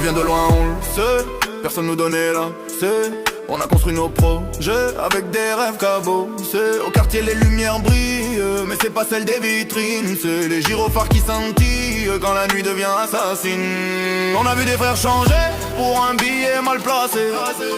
vient de loin, on le sait. Personne nous donnait là, c'est. On a construit nos projets avec des rêves cabossés. Au quartier les lumières brillent, mais c'est pas celle des vitrines. C'est les gyrophares qui scintillent quand la nuit devient assassine. On a vu des frères changer pour un billet mal placé,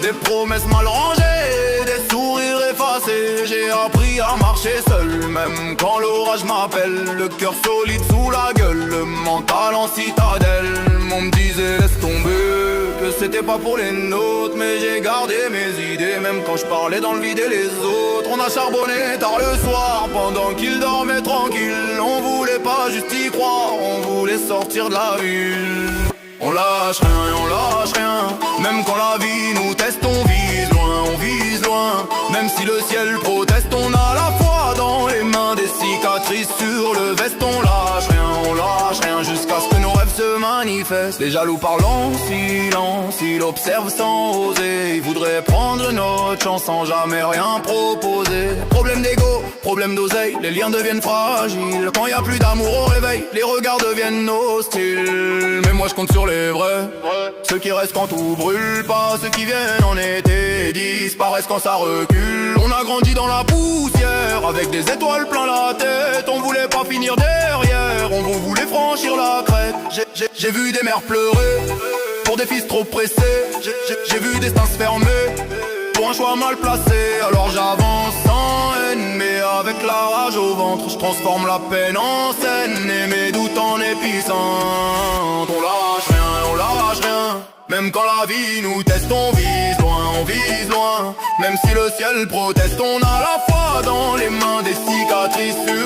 des promesses mal rangées, des sourires effacés. J'ai appris à marcher seul, même quand l'orage m'appelle. Le cœur solide sous la gueule, le mental en citadelle. On me disait laisse tomber, que c'était pas pour les nôtres. Mais j'ai gardé mes idées, même quand je parlais dans le vide et les autres. On a charbonné tard le soir, pendant qu'ils dormaient tranquilles. On voulait pas juste y croire, on voulait sortir de la ville. On lâche rien et on lâche rien, même quand la vie nous teste. On vise loin, même si le ciel proteste. On a la foi dans les mains, des cicatrices sur le veste. On lâche rien, jusqu'à ce que nos rêves se manifestent. Les jaloux parlent en silence, ils observent sans oser. Ils voudraient prendre notre chance sans jamais rien proposer. Problème d'ego, problème d'oseille, les liens deviennent fragiles. Quand y a plus d'amour au réveil, les regards deviennent hostiles. Mais moi je compte sur les vrais, ceux qui restent quand tout brûle. Pas ceux qui viennent en été, disparaissent quand ça recule. On a grandi dans la poussière, avec des étoiles plein la tête. On voulait pas finir derrière, on voulait franchir la crête. J'ai vu des mères pleurer pour des fils trop pressés. J'ai vu des stars se fermer pour un choix mal placé. Alors j'avance sans haine, mais avec la rage au ventre. Je transforme la peine en scène et mes doutes en épicentre. On lâche rien, même quand la vie nous teste. On vise loin, même si le ciel proteste. On a la foi dans les mains, des cicatrices sur